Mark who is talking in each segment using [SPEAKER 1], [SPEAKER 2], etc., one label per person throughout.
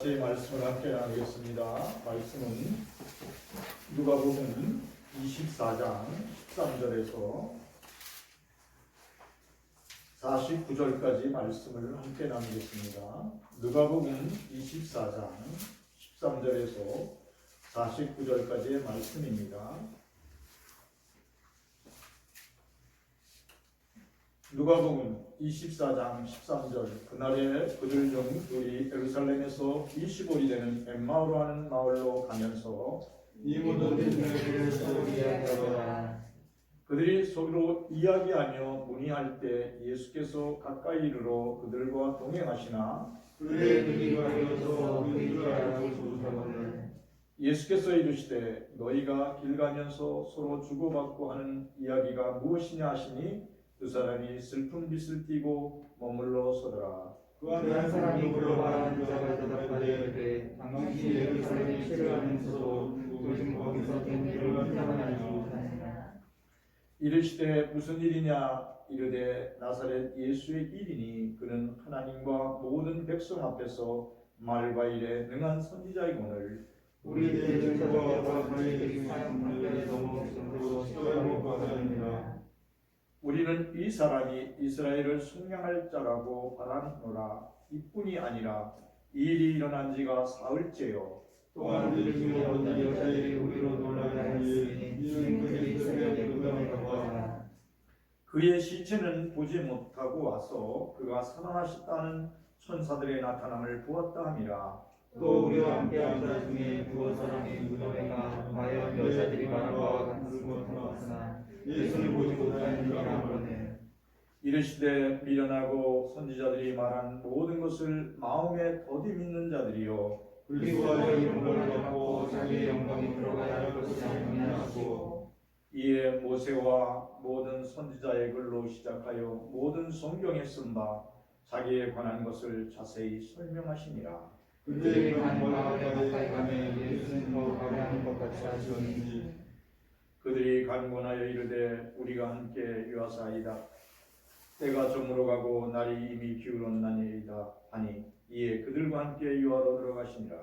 [SPEAKER 1] 제 말씀을 함께 나누겠습니다. 말씀은 누가복음 24장 13절에서 49절까지 말씀을 함께 나누겠습니다. 누가복음 24장 13절에서 49절까지의 말씀입니다. 누가복음 24장 13절. 그날에 그들 중 둘이 예루살렘에서 20올이 되는 엠마오라는 마을로 가면서
[SPEAKER 2] 이 모든 일들을 서로 이야기하더라.
[SPEAKER 1] 그들이 서로 이야기하며 문의할 때 예수께서 가까이 이르러 그들과 동행하시나
[SPEAKER 2] 그들의 귀가 열려서 그들을 알고 못하거늘.
[SPEAKER 1] 예수께서 이르시되 너희가 길 가면서 서로 주고받고 하는 이야기가 무엇이냐 하시니 두 사람이 슬픈 빛을 띠고 머물러 서더라.
[SPEAKER 2] 또한 한 사람이 물러가는 자가 대답하되 당신이 예루살렘에 치료하면서도 요즘 거기서 된 일을 환상하지 못하느냐.
[SPEAKER 1] 이르시되 무슨 일이냐. 이르되 나사렛 예수의 일이니 그는 하나님과 모든 백성 앞에서 말과 일에 능한 선지자이거늘
[SPEAKER 2] 우리의 제자들과 저희들이 사용 판결에 넘어 정도로 시도하고 받아냅니다.
[SPEAKER 1] 우리는 이 사람이 이스라엘을 속량할 자라고 바라노라. 이뿐이 아니라 이 일이 일어난 지가 사흘째요.
[SPEAKER 2] 또한 우리 중에 어떤 여자들이 우리로 놀라게 하였으니 이는 그들이 이스라엘의 무덤에 가보아
[SPEAKER 1] 그의 시체는 보지 못하고 와서 그가 살아나셨다는 천사들의 나타남을 보았다 함이라.
[SPEAKER 2] 또 우리와 함께한 자 중에 두어 사람이 무덤에 가 과연 여자들이 말한 바와 같은 것으나 예수를 보지 못하는 일이라 하거늘.
[SPEAKER 1] 이르시되 미련하고 선지자들이 말한 모든 것을 마음에 더디 믿는 자들이요
[SPEAKER 2] 그리스도와 이름을 받고 자기의 영광에 들어가야 할 것이 아니냐 하시고
[SPEAKER 1] 이에 모세와 모든 선지자의 글로 시작하여 모든 성경에 쓴 바 자기에 관한 것을 자세히 설명하시니라.
[SPEAKER 2] 그들이 간 마을에 가까이 가면 예수는 더 가려하는 것 같이 하시니
[SPEAKER 1] 그들이 간곤하여 이르되 우리가 함께 유하사이다. 때가 저물어 가고 날이 이미 기울었나니이다 하니 이에 그들과 함께 유하로 들어가시니라.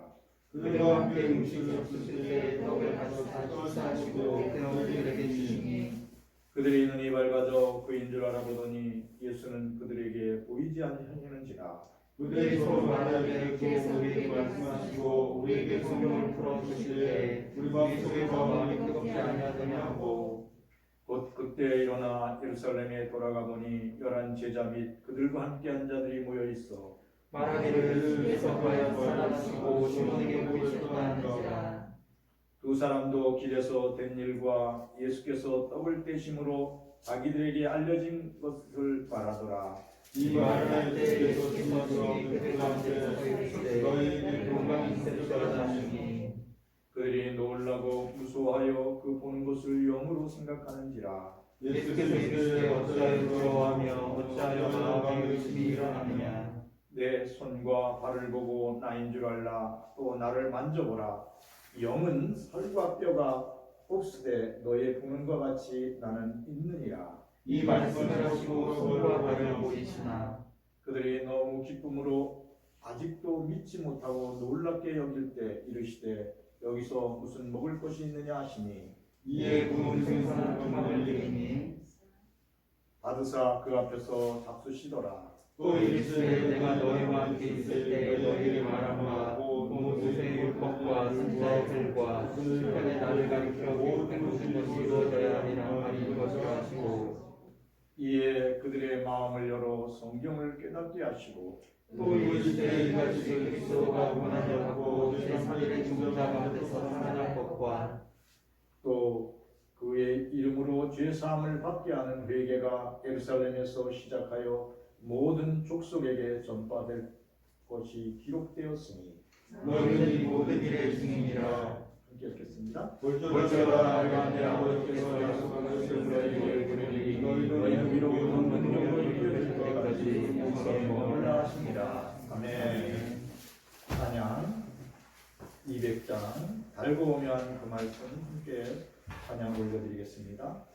[SPEAKER 2] 그들과 함께 음식을 없으실 때 떡을 가져다 식사하시고 그들에게 주시니
[SPEAKER 1] 그들의 눈이 밝아져 그인 줄 알아보더니 예수는 그들에게 보이지 아니하시는지라.
[SPEAKER 2] 그들이 서로 만나게 되고 우리에게 말씀하시고 우리에게 성경을 풀어주실 때 우리 마음속에서 마음이 뜨겁지 아니하더냐고.
[SPEAKER 1] 곧 그때 일어나 예루살렘에 돌아가 보니 11 제자 및 그들과 함께한 자들이 모여 있어
[SPEAKER 2] 말하기를 예수께서 과연 살아나시고 시몬에게 보이셨다 하는지라.
[SPEAKER 1] 두 사람도 길에서 된 일과 예수께서 떡을 떼심으로 자기들에게 알려진 것을 말하더라.
[SPEAKER 2] 이 말을 할 때 예수께서 그들 가운데서 이르시되 너희에게 영광이 있으리라 하시니
[SPEAKER 1] 그들이 놀라고 무서워하여 그 보는 것을 영으로 생각하는지라.
[SPEAKER 2] 예수께서 이르시되 어찌하여 두려워하며 어찌하여 마음에 의심이 일어나느냐.
[SPEAKER 1] 내 손과 발을 보고 나인 줄 알라. 또 나를 만져보라. 영은 살과 뼈가 없으되 너의 보는 것 같이 나는 있느니라.
[SPEAKER 2] 이 말씀을 하시고 손과 발을 보이시나
[SPEAKER 1] 그들이 너무 기쁨으로 아직도 믿지 못하고 놀랍게 여길 때 이르시되 여기서 무슨 먹을 것이 있느냐 하시니
[SPEAKER 2] 이에 구운 생선을 주먹을 드리니
[SPEAKER 1] 받으사 그 앞에서 잡수시더라.
[SPEAKER 2] 또 이르시되 내가 너희와 함께 있을 때 너희에게 말한 바 모세의 율법과 선지자의 글과 시편의 나를 가리켜 기록된 모든 것이 이루어져야 하리라 말이 이것이라 하시고
[SPEAKER 1] 이에 그들의 마음을 열어 성경을 깨닫게 하시고
[SPEAKER 2] 또 이르시되 이같이 그리스도가 고난을 받고 제3일에 죽은 자 가운데서 살아날 것과
[SPEAKER 1] 또 그의 이름으로 죄 사함을 받게 하는 회개가 예루살렘에서 시작하여 모든 족속에게 전파될 것이 기록되었으니
[SPEAKER 2] 너희는 이 모든 일의 증인이라.
[SPEAKER 1] 함께 읽겠습니다.
[SPEAKER 2] 볼지어다 내가 내 아버지께서 약속하신 너희에게 그러니 너희는 위로 오는 능력으로 이르실 때까지 영원히 머물라 하시니라.
[SPEAKER 1] 아멘. 찬양 200장 달고 오면 그 말씀 함께 찬양 올려드리겠습니다.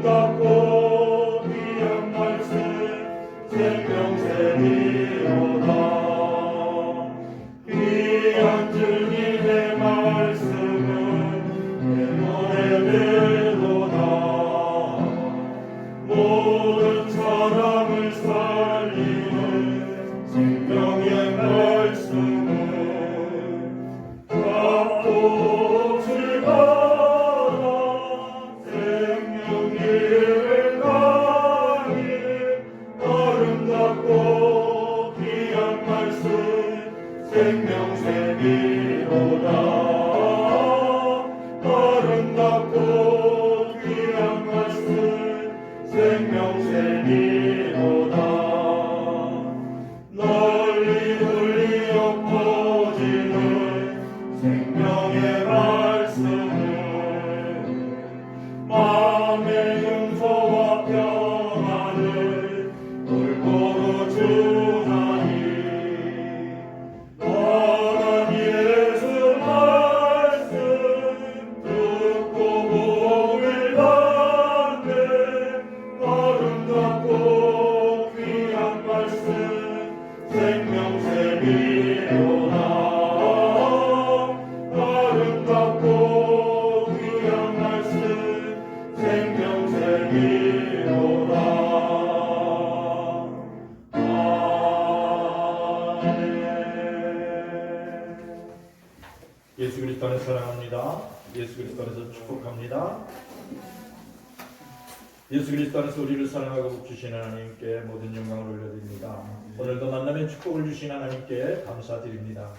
[SPEAKER 1] 아름답고 귀한 말씀 생명샘이로다. 귀한 주님의 말씀은 내 몸에 배로다. 모든 사람을 살리는 생명의 말씀은 앞옷을 갈아 생명의 강이 아름답고 귀한 말씀 생명샘이로다. 아름답고 귀한 말씀 생명샘이로다. 널리 울리어 퍼지는 생명의 말씀을 마음의 용서와 평안을 골고루 주나니 선한 예수 말씀 듣고 복을 받네. 아름답고 귀한 말씀 생명샘이로다. 아름답고 귀한 말씀 생명샘이로다. 아멘. 예수 그리스도 안에서 사랑합니다. 예수 그리스도 안에서 축복합니다. 예수 그리스도 안에서 우리를 사랑하고 복 주시는 하나님께 모든 영광을 올려드립니다. 오늘도 만남의 축복을 주신 하나님께 감사드립니다.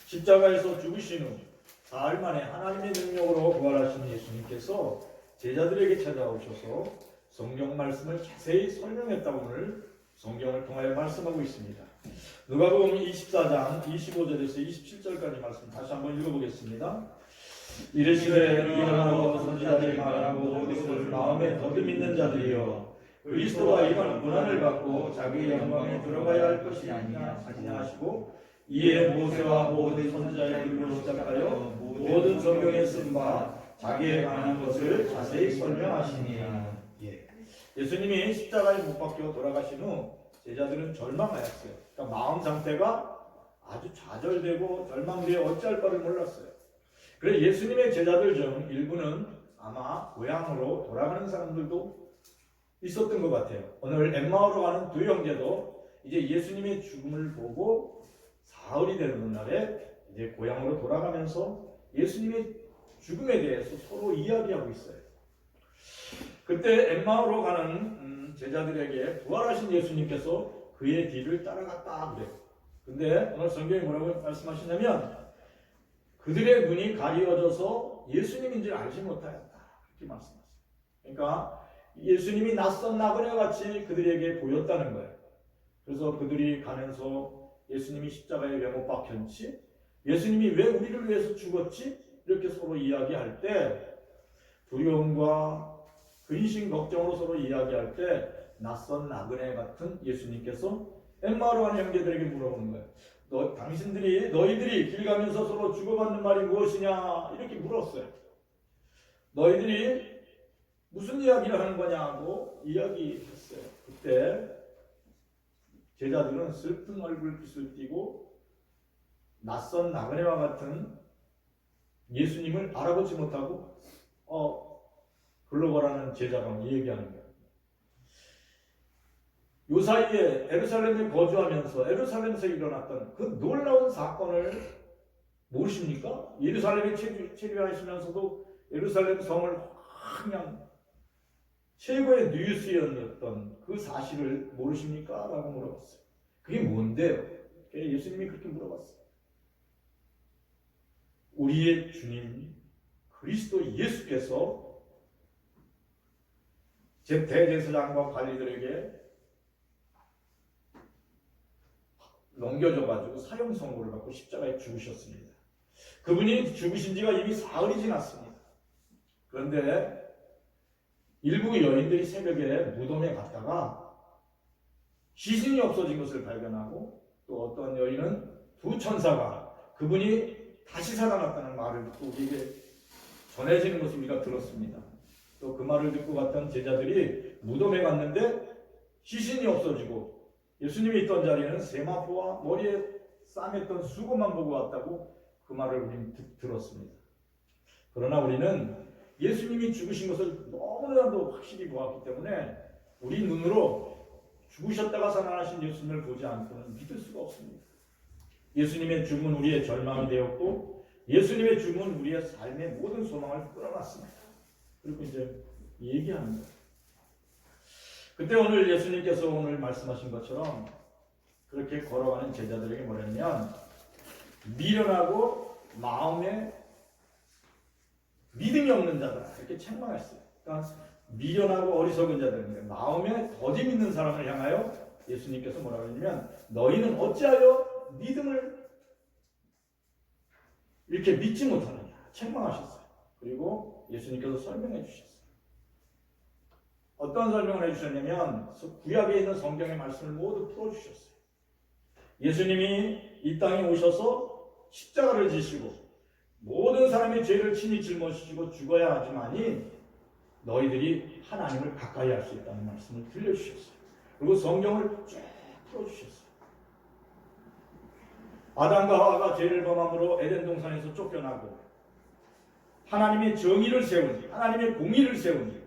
[SPEAKER 1] 십자가에서 죽으신 후 사흘 만에 하나님의 능력으로 부활하신 예수님께서 제자들에게 찾아오셔서 성경 말씀을 자세히 설명했다고 오늘 성경을 통하여 말씀하고 있습니다. 누가복음 24장 25절에서 27절까지 말씀 다시 한번 읽어보겠습니다. 이르시되 일어나고 선지자들이 말한 모든 것을 마음에 더듬 있는 자들이여 그리스도와 이런 고난을 받고 자기의 영광에 들어가야 할 것이 아니냐 하시고 이에 모세와 모든 선지자의 글로 시작하여 모든 성경에 쓴 바 자기에 관한 것을 자세히 설명하시니 예수님이 십자가에 못 박혀 돌아가신 후 제자들은 절망하였어요. 그러니까 마음 상태가 아주 좌절되고 절망되어 어찌할 바를 몰랐어요. 그래서 예수님의 제자들 중 일부는 아마 고향으로 돌아가는 사람들도 있었던 것 같아요. 오늘 엠마오로 가는 두 형제도 이제 예수님의 죽음을 보고 사흘이 되는 날에 이제 고향으로 돌아가면서 예수님의 죽음에 대해서 서로 이야기하고 있어요. 그때 엠마오로 가는 제자들에게 부활하신 예수님께서 그의 뒤를 따라갔다 그래요. 근데 오늘 성경이 뭐라고 말씀하시냐면 그들의 눈이 가리워져서 예수님인지를 알지 못하였다 이렇게 말씀하셨어요. 그러니까 예수님이 낯선 나그네 같이 그들에게 보였다는 거예요. 그래서 그들이 가면서 예수님이 십자가에 왜 못 박혔지? 예수님이 왜 우리를 위해서 죽었지? 이렇게 서로 이야기할 때 두려움과 근심 걱정으로 서로 이야기할 때 낯선 나그네 같은 예수님께서 엠마오로 가는 형제들에게 물어보는 거예요. 너희들이 길 가면서 서로 주고받는 말이 무엇이냐? 이렇게 물었어요. 너희들이 무슨 이야기를 하는 거냐고 이야기했어요. 그때 제자들은 슬픈 얼굴빛을 띠고 낯선 나그네와 같은 예수님을 알아보지 못하고 글로벌하는 제자가 얘기하는 거예요. 요 사이에 예루살렘에 거주하면서 예루살렘에서 일어났던 그 놀라운 사건을 모르십니까? 예루살렘에 체류하시면서도 예루살렘 성을 그냥 최고의 뉴스였던 그 사실을 모르십니까? 라고 물어봤어요. 그게 뭔데요? 예수님이 그렇게 물어봤어요. 우리의 주님 그리스도 예수께서 제 대제사장과 관리들에게 넘겨줘가지고 사형 선고를 받고 십자가에 죽으셨습니다. 그분이 죽으신 지가 이미 사흘이 지났습니다. 그런데 일부 여인들이 새벽에 무덤에 갔다가 시신이 없어진 것을 발견하고 또 어떤 여인은 두 천사가 그분이 다시 살아났다는 말을 듣고 우리에게 전해지는 것을 우리가 들었습니다. 또 그 말을 듣고 갔던 제자들이 무덤에 갔는데 시신이 없어지고 예수님이 있던 자리에는 세마포와 머리에 싸맸던 수고만 보고 왔다고 그 말을 우리는 들었습니다. 그러나 우리는 예수님이 죽으신 것을 너무나도 확실히 보았기 때문에 우리 눈으로 죽으셨다가 살아나신 예수님을 보지 않고는 믿을 수가 없습니다. 예수님의 죽음은 우리의 절망이 되었고 예수님의 죽음은 우리의 삶의 모든 소망을 끌어놨습니다. 그리고 이제 얘기하는 거예요. 그때 오늘 예수님께서 오늘 말씀하신 것처럼 그렇게 걸어가는 제자들에게 뭐냐면 미련하고 마음에 믿음이 없는 자다 이렇게 책망했어요. 그러니까 미련하고 어리석은 자들인데 마음에 더디 믿는 사람을 향하여 예수님께서 뭐라고 했냐면 너희는 어찌하여 믿음을 이렇게 믿지 못하느냐 책망하셨어요. 그리고 예수님께서 설명해 주셨어요. 어떤 설명을 해주셨냐면 구약에 있는 성경의 말씀을 모두 풀어주셨어요. 예수님이 이 땅에 오셔서 십자가를 지시고 모든 사람의 죄를 친히 짊어지시고 죽어야 하지만이 너희들이 하나님을 가까이 할 수 있다는 말씀을 들려주셨어요. 그리고 성경을 쭉 풀어주셨어요. 아담과 하와가 죄를 범함으로 에덴 동산에서 쫓겨나고 하나님의 정의를 세우니 하나님의 공의를 세우니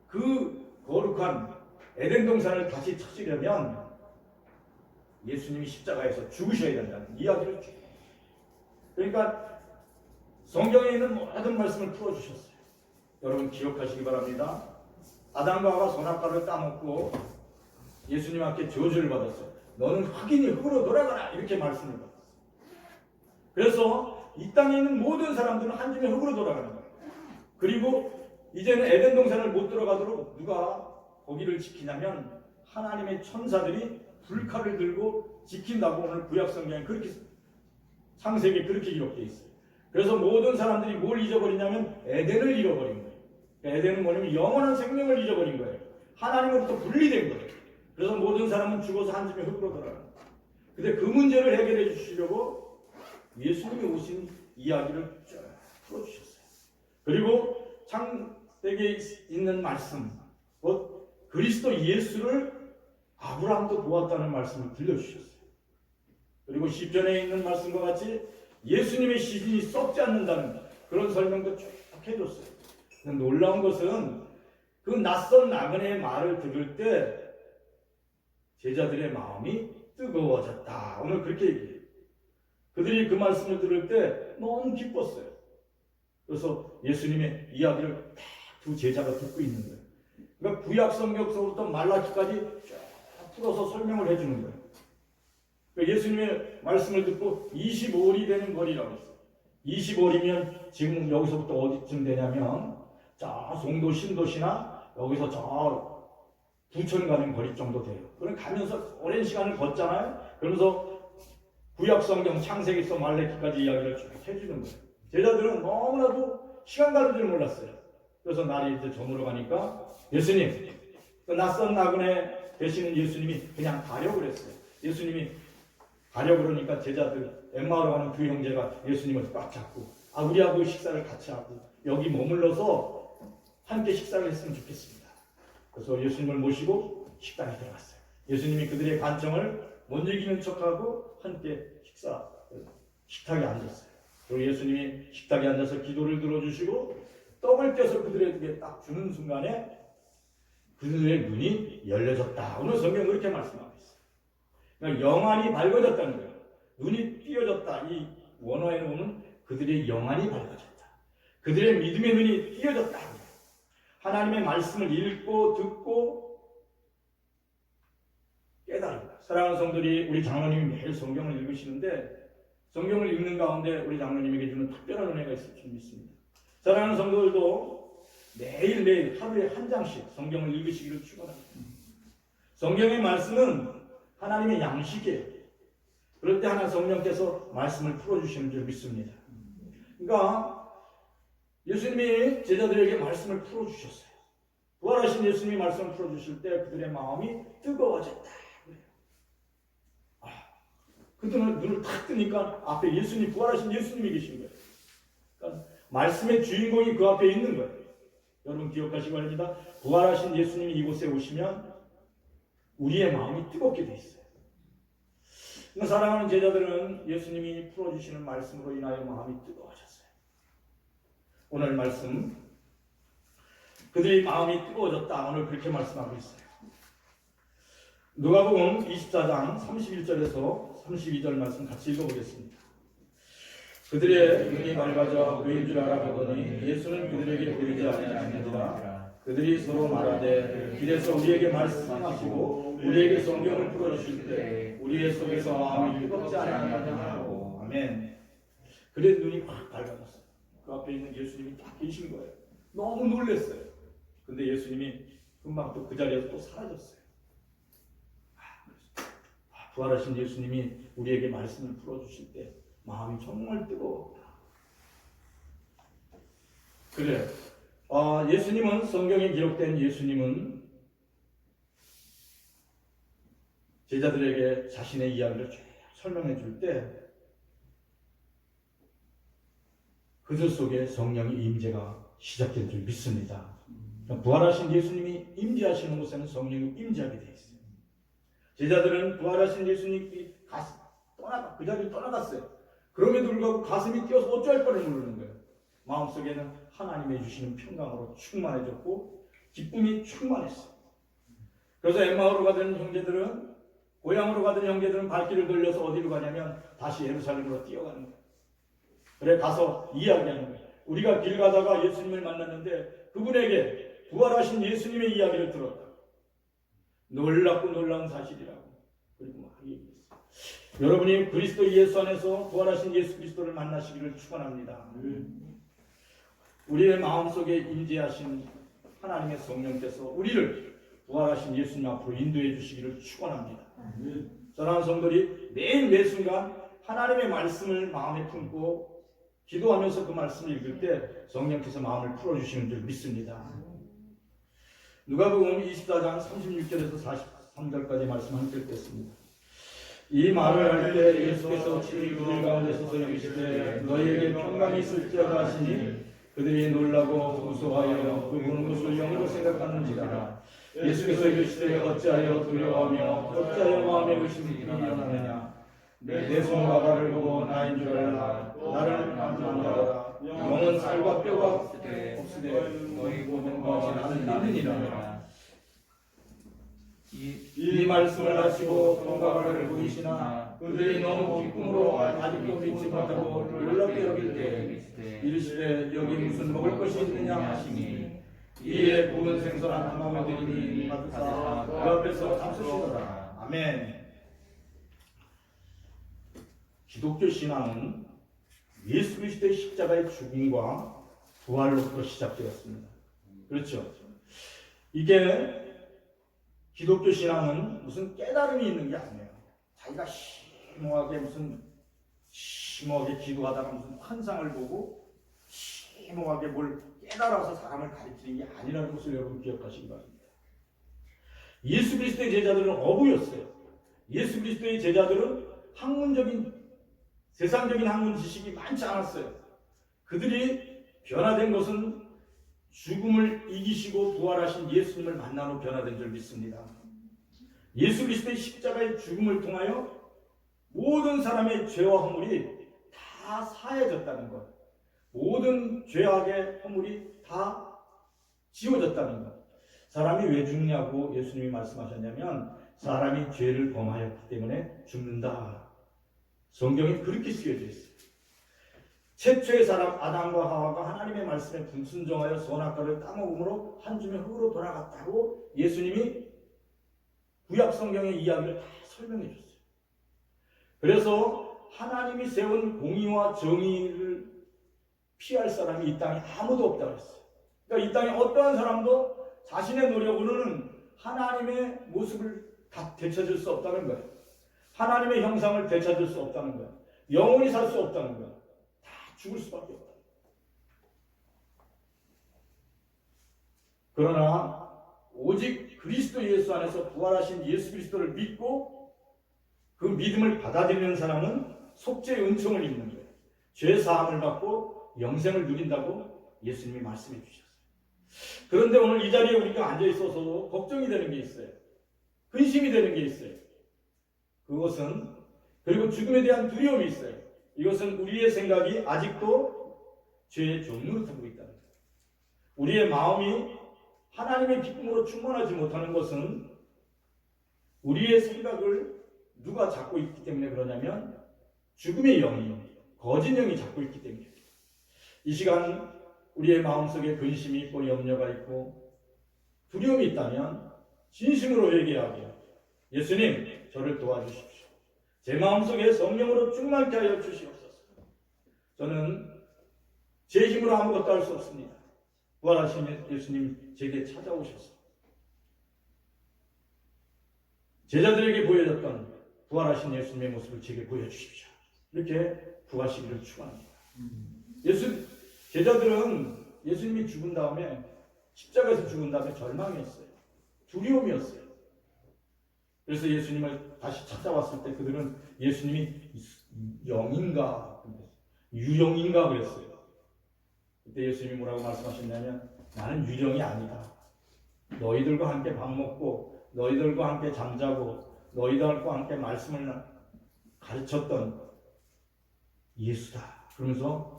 [SPEAKER 1] 그 거룩한 에덴 동산을 다시 찾으려면 예수님이 십자가에서 죽으셔야 된다는 이야기를 쭉. 그러니까 성경에 있는 모든 말씀을 풀어주셨어요. 여러분 기억하시기 바랍니다. 아담과 하와가 선악과를 따먹고 예수님 앞에 저주를 받았어요. 너는 흑인이 흙으로 돌아가라 이렇게 말씀을 받았어요. 그래서 이 땅에 있는 모든 사람들은 한 줌의 흙으로 돌아가는 거예요. 그리고 이제는 에덴 동산을 못 들어가도록 누가 거기를 지키냐면 하나님의 천사들이 불칼을 들고 지킨다고 오늘 구약 성경에 그렇게 창세기에 그렇게 기록되어 있어요. 그래서 모든 사람들이 뭘 잊어버리냐면 에덴을 잃어버린 거예요. 에덴은 뭐냐면 영원한 생명을 잊어버린 거예요. 하나님으로부터 분리된 거예요. 그래서 모든 사람은 죽어서 한 줌의 흙으로 돌아가는 거예요. 근데 그 문제를 해결해 주시려고 예수님이 오신 이야기를 쫙 풀어주셨어요. 그리고 창세기에 있는 말씀, 곧 그리스도 예수를 아브라함도 보았다는 말씀을 들려주셨어요. 그리고 시편에 있는 말씀과 같이 예수님의 시신이 썩지 않는다는 그런 설명도 쭉 해줬어요. 놀라운 것은 그 낯선 나그네의 말을 들을 때 제자들의 마음이 뜨거워졌다. 오늘 그렇게 얘기해요. 그들이 그 말씀을 들을 때 너무 기뻤어요. 그래서 예수님의 이야기를 딱 두 제자가 듣고 있는 거예요. 그러니까 구약 성경서부터 말라기까지 쫙 풀어서 설명을 해주는 거예요. 그러니까 예수님의 말씀을 듣고 25일이 되는 거리라고 했어요. 25일이면 지금 여기서부터 어디쯤 되냐면 자 송도 신도시나 여기서 저 부천 가는 거리 정도 돼요. 그럼 가면서 오랜 시간을 걷잖아요. 그러면서 구약 성경 창세기서 말라기까지 이야기를 쭉 해주는 거예요. 제자들은 너무나도 시간 가는 줄 몰랐어요. 그래서 날이 이제 저물어 가니까 예수님, 그 낯선 나그네 되시는 예수님이 그냥 가려고 그랬어요. 예수님이 가려고 그러니까 제자들 엠마오로 가는 두 형제가 예수님을 꽉 잡고 우리하고 식사를 같이 하고 여기 머물러서 함께 식사를 했으면 좋겠습니다. 그래서 예수님을 모시고 식당에 들어갔어요. 예수님이 그들의 간청을 못 이기는 척하고 함께 식탁에 앉았어요. 그리고 예수님이 식탁에 앉아서 기도를 들어주시고 떡을 떼서 그들에게 딱 주는 순간에 그들의 눈이 열려졌다. 오늘 성경은 그렇게 말씀하고 있어요. 그러니까 영안이 밝아졌다는 거예요. 눈이 띄어졌다. 이 원어에는 보면 그들의 영안이 밝아졌다. 그들의 믿음의 눈이 띄어졌다. 하나님의 말씀을 읽고 듣고 깨달은다. 사랑하는 성도들이 우리 장로님이 매일 성경을 읽으시는데 성경을 읽는 가운데 우리 장로님에게 주는 특별한 은혜가 있을 줄 믿습니다. 사랑하는 성도들도 매일매일 하루에 한 장씩 성경을 읽으시기를 축원합니다. 성경의 말씀은 하나님의 양식이에요. 그럴 때 하나 성령께서 말씀을 풀어주시는 줄 믿습니다. 그러니까 예수님이 제자들에게 말씀을 풀어주셨어요. 부활하신 예수님이 말씀을 풀어주실 때 그들의 마음이 뜨거워졌다. 그들은 눈을 탁 뜨니까 앞에 예수님, 부활하신 예수님이 계신 거예요. 그러니까 말씀의 주인공이 그 앞에 있는 거예요. 여러분 기억하시기 바랍니다. 부활하신 예수님이 이곳에 오시면 우리의 마음이 뜨겁게 돼 있어요. 사랑하는 제자들은 예수님이 풀어주시는 말씀으로 인하여 마음이 뜨거워졌어요. 오늘 말씀, 그들이 마음이 뜨거워졌다. 오늘 그렇게 말씀하고 있어요. 누가복음 24장 31절에서 32절 말씀 같이 읽어보겠습니다. 그들의 눈이 밝아져 그인 줄 알아보더니 예수는 그들에게 보이지 아니하시니라. 그들이 서로 말하되 길에서 우리에게 말씀하시고 우리에게 성경을 풀어주실 때 우리의 속에서 마음이 뜨겁지 아니하냐고. 아멘. 그의 눈이 확 밝아졌어요. 그 앞에 있는 예수님이 딱 계신 거예요. 너무 놀랐어요. 근데 예수님이 금방 또 그 자리에서 또 사라졌어요. 부활하신 예수님이 우리에게 말씀을 풀어주실 때 마음이 정말 뜨거웠다. 그래. 예수님은, 성경에 기록된 예수님은 제자들에게 자신의 이야기를 쭉 설명해 줄 때 그들 속에 성령의 임재가 시작된 줄 믿습니다. 부활하신 예수님이 임재하시는 곳에는 성령이 임재하게 되어 있어요. 제자들은 부활하신 예수님이 그 자리를 떠나갔어요. 그럼에도 불구하고 가슴이 뛰어서 어쩔 뻔을 모르는 거예요. 마음속에는 하나님의 주시는 평강으로 충만해졌고 기쁨이 충만했어요. 그래서 엠마오로 가던 형제들은, 고향으로 가던 형제들은 발길을 돌려서 어디로 가냐면 다시 예루살렘으로 뛰어가는 거예요. 그래 가서 이야기하는 거예요. 우리가 길 가다가 예수님을 만났는데 그분에게 부활하신 예수님의 이야기를 들었다. 놀랍고 놀라운 사실이라고. 그리고 막 얘기했어요. 여러분이 그리스도 예수 안에서 부활하신 예수 그리스도를 만나시기를 축원합니다. 우리의 마음속에 임재하신 하나님의 성령께서 우리를 부활하신 예수님 앞으로 인도해 주시기를 축원합니다. 사랑하는 성도들이 매일 매순간 하나님의 말씀을 마음에 품고 기도하면서 그 말씀을 읽을 때 성령께서 마음을 풀어주시는 줄 믿습니다. 누가복음 24장 36절에서 43절까지 말씀 함께 읽겠습니다. 이 말을 할 때 예수께서 친히 그들 가운데 서서 이르시되 너희에게 평강이 있을지어다 하시니 그들이 놀라고 무서워하여 그 보는 것을 영으로 생각하는지라. 예수께서 이르시되 어찌하여 두려워하며 어찌하여 마음에 의심이 일어나느냐. 내 손과 발을 보고 나인 줄 알라. 나를 만나라. 영은 살과 뼈가 없으되 너희 보는 것이 나는 믿느니라. 이 말씀을 하시고 손과 발을 보이시나 그들이 너무 기쁨으로 아직도 믿지 못하고 놀랍게 여길 때 이르시되 여기 무슨 먹을 것이 있느냐 하시니 이에 구운 생선 한 마음을 드리니 받으사 그 앞에서 잡수시더라. 아멘. 기독교 신앙은 예수 그리스도의 십자가의 죽음과 부활로부터 시작되었습니다. 그렇죠? 이게 기독교 신앙은 무슨 깨달음이 있는 게 아니에요. 자기가 심오하게 기도하다가 무슨 환상을 보고 심오하게 뭘 깨달아서 사람을 가르치는 게 아니라는 것을 여러분 기억하시기 바랍니다. 예수 그리스도의 제자들은 어부였어요. 예수 그리스도의 제자들은 세상적인 학문 지식이 많지 않았어요. 그들이 변화된 것은 죽음을 이기시고 부활하신 예수님을 만나러 변화된 줄 믿습니다. 예수 그리스도의 십자가의 죽음을 통하여 모든 사람의 죄와 허물이 다 사해졌다는 것, 모든 죄악의 허물이 다 지워졌다는 것. 사람이 왜 죽냐고 예수님이 말씀하셨냐면 사람이 죄를 범하였기 때문에 죽는다. 성경에 그렇게 쓰여져 있어요. 최초의 사람 아담과 하와가 하나님의 말씀에 불순종하여 선악과를 따먹음으로 한 줌의 흙으로 돌아갔다고 예수님이 구약 성경의 이야기를 다 설명해 줬어요. 그래서 하나님이 세운 공의와 정의를 피할 사람이 이 땅에 아무도 없다고 했어요. 그러니까 이 땅에 어떠한 사람도 자신의 노력으로는 하나님의 모습을 다 되찾을 수 없다는 거예요. 하나님의 형상을 되찾을 수 없다는 거예요. 영원히 살 수 없다는 거예요. 다 죽을 수밖에 없다. 그러나 오직 그리스도 예수 안에서 부활하신 예수 그리스도를 믿고 그 믿음을 받아들이는 사람은 속죄의 은총을 입는 거예요. 죄 사함을 받고 영생을 누린다고 예수님이 말씀해 주셨어요. 그런데 오늘 이 자리에 우리가 앉아 있어서 걱정이 되는 게 있어요. 근심이 되는 게 있어요. 그것은, 그리고 죽음에 대한 두려움이 있어요. 이것은 우리의 생각이 아직도 죄의 종노릇하고 있다는 거예요. 우리의 마음이 하나님의 기쁨으로 충만하지 못하는 것은 우리의 생각을 누가 잡고 있기 때문에 그러냐면 죽음의 영이, 거짓 영이 잡고 있기 때문에. 이 시간 우리의 마음속에 근심이 있고 염려가 있고 두려움이 있다면 진심으로 회개하고 예수님 저를 도와주십시오. 제 마음속에 성령으로 충만케 하여 주시옵소서. 저는 제 힘으로 아무것도 할 수 없습니다. 부활하신 예수님 제게 찾아오셔서 제자들에게 보여줬던 부활하신 예수님의 모습을 제게 보여주십시오. 이렇게 구하시기를 축원합니다. 제자들은 예수님이 죽은 다음에 십자가에서 죽은 다음에 절망이었어요. 두려움이었어요. 그래서 예수님을 다시 찾아왔을 때 그들은 예수님이 영인가 유령인가 그랬어요. 그때 예수님이 뭐라고 말씀하셨냐면 나는 유령이 아니다. 너희들과 함께 밥 먹고 너희들과 함께 잠자고 너희들과 함께 말씀을 가르쳤던 예수다. 그러면서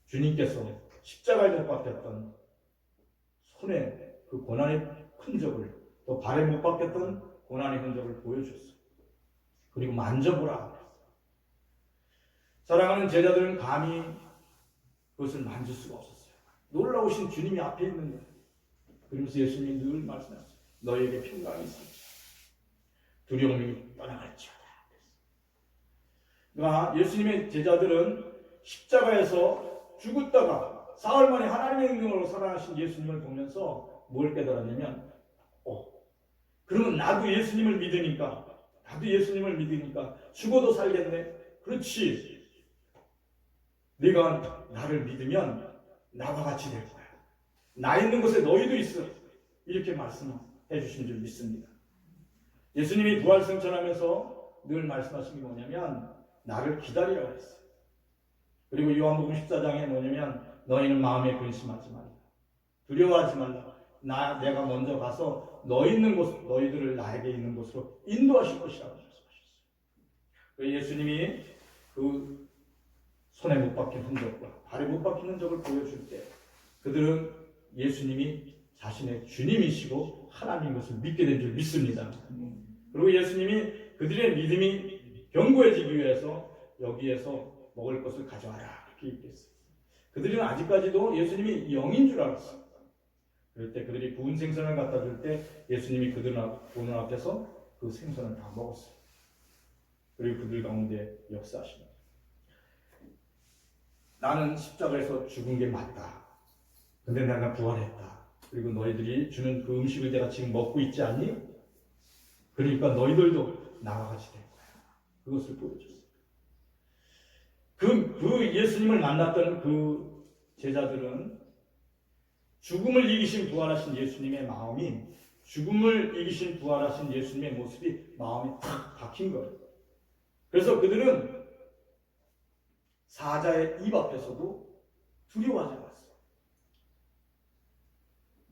[SPEAKER 1] 주님께서 십자가에 못 박혔던 손에 그 고난의 흔적을 또 발에 못 박혔던 고난의 흔적을 보여줬어요. 그리고 만져보라. 사랑하는 제자들은 감히 그것을 만질 수가 없었어요. 놀라우신 주님이 앞에 있는 거예요. 그러면서 예수님이 늘 말씀하셨어요. 너희에게 평강이 있습니다. 두려움이 떠나갈지어다. 그러니까 예수님의 제자들은 십자가에서 죽었다가 사흘 만에 하나님의 능력으로 살아나신 예수님을 보면서 뭘 깨달았냐면 그러면 나도 예수님을 믿으니까 죽어도 살겠네. 그렇지. 네가 나를 믿으면 나와 같이 될 거야. 나 있는 곳에 너희도 있어. 이렇게 말씀해 주신 줄 믿습니다. 예수님이 부활승천하면서 늘 말씀하신 게 뭐냐면 나를 기다리라고 했어요. 그리고 요한복음 14장에 뭐냐면 너희는 마음에 근심하지 말라. 두려워하지 말라. 내가 먼저 가서 너희 있는 곳, 너희들을 나에게 있는 곳으로 인도하실 것이라고 말씀하셨어요. 예수님이 그 손에 못 박힌 흔적과 발에 못 박힌 흔적을 보여줄 때 그들은 예수님이 자신의 주님이시고 하나님인 것을 믿게 된 줄 믿습니다. 그리고 예수님이 그들의 믿음이 견고해지기 위해서 여기에서 먹을 것을 가져와라 이렇게 얘기했어요. 그들은 아직까지도 예수님이 영인 줄 알았어요. 그럴 때 그들이 구운 생선을 갖다 줄 때 예수님이 그들 보는 앞에서 그 생선을 다 먹었어요. 그리고 그들 가운데 역사하십니다. 나는 십자가에서 죽은 게 맞다. 근데 내가 부활했다. 그리고 너희들이 주는 그 음식을 내가 지금 먹고 있지 않니? 그러니까 너희들도 나와 같이 될 거야. 그것을 보여줬어요. 그 예수님을 만났던 그 제자들은 죽음을 이기신 부활하신 예수님의 마음이 죽음을 이기신 부활하신 예수님의 모습이 마음에 탁 박힌 거예요. 그래서 그들은 사자의 입 앞에서도 두려워하지 않았어요.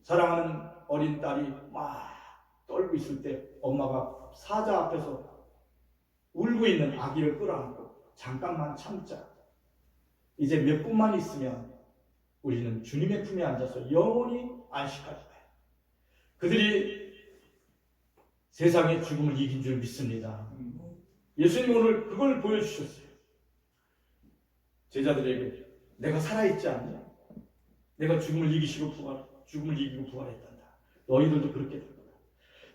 [SPEAKER 1] 사랑하는 어린 딸이 막 떨고 있을 때 엄마가 사자 앞에서 울고 있는 아기를 끌어안고 잠깐만 참자. 이제 몇 분만 있으면 우리는 주님의 품에 앉아서 영원히 안식할 거예요. 그들이 세상의 죽음을 이긴 줄 믿습니다. 예수님 오늘 그걸 보여주셨어요. 제자들에게 내가 살아있지 않냐? 내가 죽음을 이기고 부활했단다. 너희들도 그렇게 될 거다.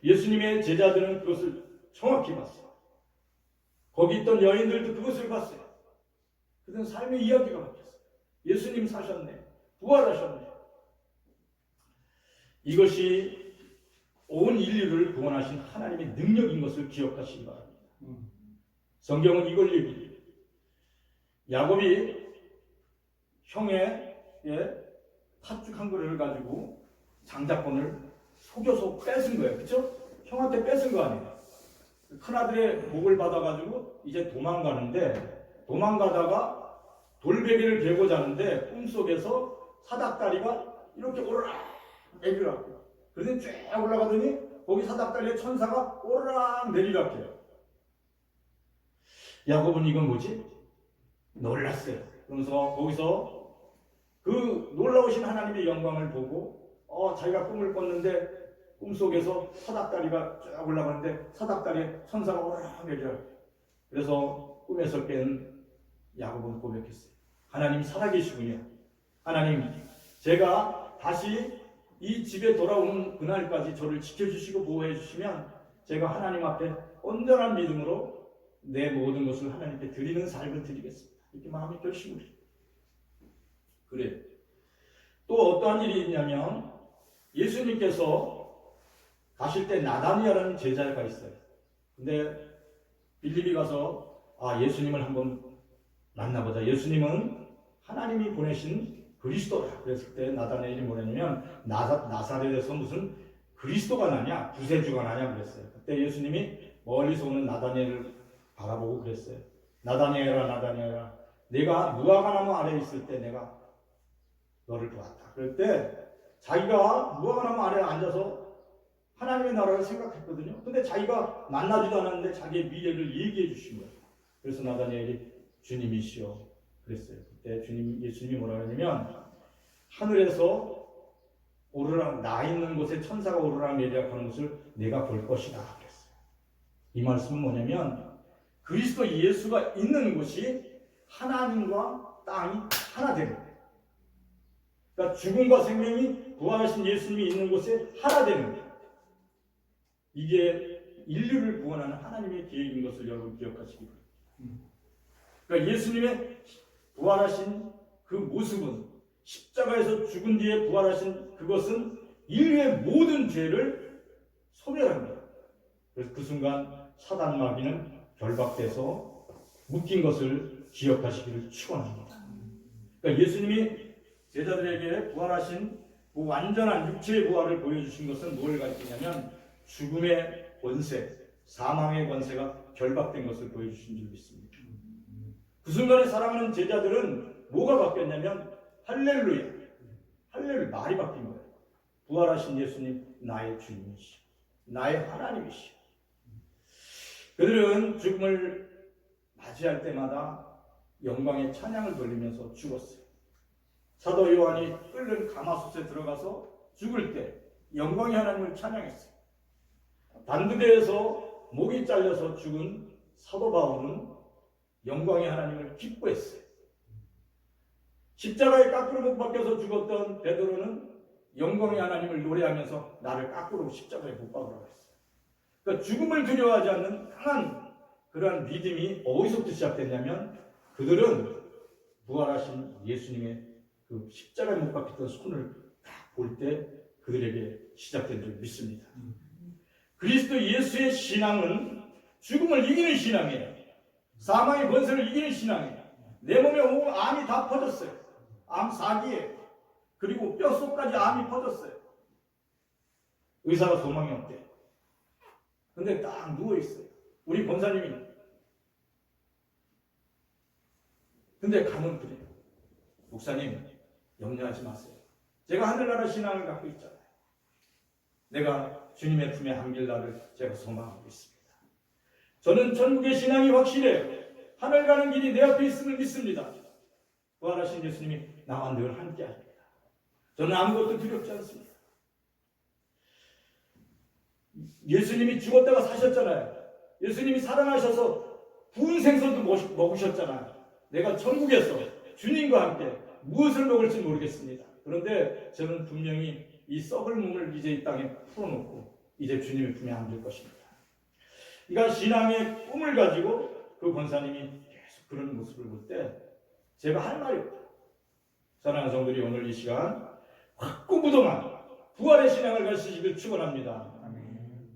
[SPEAKER 1] 예수님의 제자들은 그것을 정확히 봤어요. 거기 있던 여인들도 그것을 봤어요. 그들은 삶의 이야기가 바뀌었어요. 예수님 사셨네. 부활하셨네. 이것이 온 인류를 구원하신 하나님의 능력인 것을 기억하시기 바랍니다. 성경은 이걸 얘기해요. 야곱이 형의 팥죽 한 그릇을 가지고 장자권을 속여서 뺏은 거예요. 그렇죠? 형한테 뺏은 거 아니에요. 큰아들의 목을 받아가지고 이제 도망가는데 도망가다가 돌베개를 베고 자는데 꿈속에서 사닥다리가 이렇게 오르락 내리락해요. 그런데 쭉 올라가더니 거기 사닥다리에 천사가 오르락 내리락해요. 야곱은 이건 뭐지? 놀랐어요. 그러면서 거기서 그 놀라우신 하나님의 영광을 보고 자기가 꿈을 꿨는데 꿈속에서 사닥다리가 쭉 올라가는데 사닥다리에 천사가 오르락 내리락. 그래서 꿈에서 깬 야곱은 고백했어요. 하나님 살아계시군요. 하나님, 제가 다시 이 집에 돌아오는 그날까지 저를 지켜주시고 보호해 주시면 제가 하나님 앞에 온전한 믿음으로 내 모든 것을 하나님께 드리는 삶을 드리겠습니다. 이렇게 마음이 결심을 해요. 그래. 또 어떠한 일이 있냐면 예수님께서 가실 때 나다니엘이라는 제자가 있어요. 근데 빌립이 가서 예수님을 한번 만나보자. 예수님은 하나님이 보내신 그리스도라. 그랬을 때 나다니엘이 뭐냐면 나사렛에서 무슨 그리스도가 나냐 구세주가 나냐 그랬어요. 그때 예수님이 멀리서 오는 나다니엘을 바라보고 그랬어요. 나다니엘아 나다니엘아 내가 무화과나무 아래에 있을 때 내가 너를 보았다. 그럴 때 자기가 무화과나무 아래에 앉아서 하나님의 나라를 생각했거든요. 근데 자기가 만나지도 않았는데 자기의 미래를 얘기해 주신 거예요. 그래서 나다니엘이 주님이시여 그랬어요. 그때 예수님이 뭐라 하냐면 하늘에서 오르락 나 있는 곳에 천사가 오르락 내리락 하는 것을 내가 볼 것이다 그랬어요. 이 말씀은 뭐냐면 그리스도 예수가 있는 곳이 하나님과 땅이 하나 되는 거예요. 그러니까 죽음과 생명이 부활하신 예수님이 있는 곳에 하나 되는 거예요. 이게 인류를 구원하는 하나님의 계획인 것을 여러분 기억하시기 바랍니다. 그러니까 예수님의 부활하신 그 모습은 십자가에서 죽은 뒤에 부활하신 그것은 인류의 모든 죄를 소멸한 거예요. 그래서 그 순간 사단 마귀는 결박돼서 묶인 것을 기억하시기를 축원합니다. 그러니까 예수님이 제자들에게 부활하신 그 완전한 육체의 부활을 보여주신 것은 뭘 가리키냐면 죽음의 권세, 사망의 권세가 결박된 것을 보여주신 줄 믿습니다. 그 순간에 사랑하는 제자들은 뭐가 바뀌었냐면 할렐루야, 할렐루야 말이 바뀐 거예요. 부활하신 예수님 나의 주님이시오, 나의 하나님이시오. 그들은 죽음을 맞이할 때마다 영광의 찬양을 돌리면서 죽었어요. 사도 요한이 끓는 가마솥에 들어가서 죽을 때 영광의 하나님을 찬양했어요. 단두대에서 목이 잘려서 죽은 사도 바울은 영광의 하나님을 기뻐했어요. 십자가에 거꾸로 못 박혀서 죽었던 베드로는 영광의 하나님을 노래하면서 나를 거꾸로 십자가에 못 박으라고 했어요. 그러니까 죽음을 두려워하지 않는 강한 그러한 믿음이 어디서부터 시작됐냐면 그들은 부활하신 예수님의 그 십자가에 못 박혔던 손을 딱 볼 때 그들에게 시작된 줄 믿습니다. 그리스도 예수의 신앙은 죽음을 이기는 신앙이에요. 사망의 권세를 이기는 신앙이에요. 내 몸에 온 암이 다 퍼졌어요. 암 사기에 그리고 뼛속까지 암이 퍼졌어요. 의사가 소망이 없대. 근데 딱 누워있어요. 우리 권사님이. 근데 가면 그래요. 목사님 염려하지 마세요. 제가 하늘나라 신앙을 갖고 있잖아요. 내가 주님의 품에 안길 날을 제가 소망하고 있습니다. 저는 천국의 신앙이 확실해요. 하늘 가는 길이 내 앞에 있음을 믿습니다. 부활하신 예수님이 나와 늘 함께 하십니다. 저는 아무것도 두렵지 않습니다. 예수님이 죽었다가 사셨잖아요. 예수님이 살아나셔서 구운 생선도 먹으셨잖아요. 내가 천국에서 주님과 함께 무엇을 먹을지 모르겠습니다. 그런데 저는 분명히 이 썩을 몸을 이제 이 땅에 풀어놓고 이제 주님의 품에 안길 것입니다. 그러니까 신앙의 꿈을 가지고 그 권사님이 계속 그런 모습을 볼 때 제가 할 말이 없다. 사랑하는 성도들이 오늘 이 시간 확고부동한 부활의 신앙을 가지시길 축원합니다.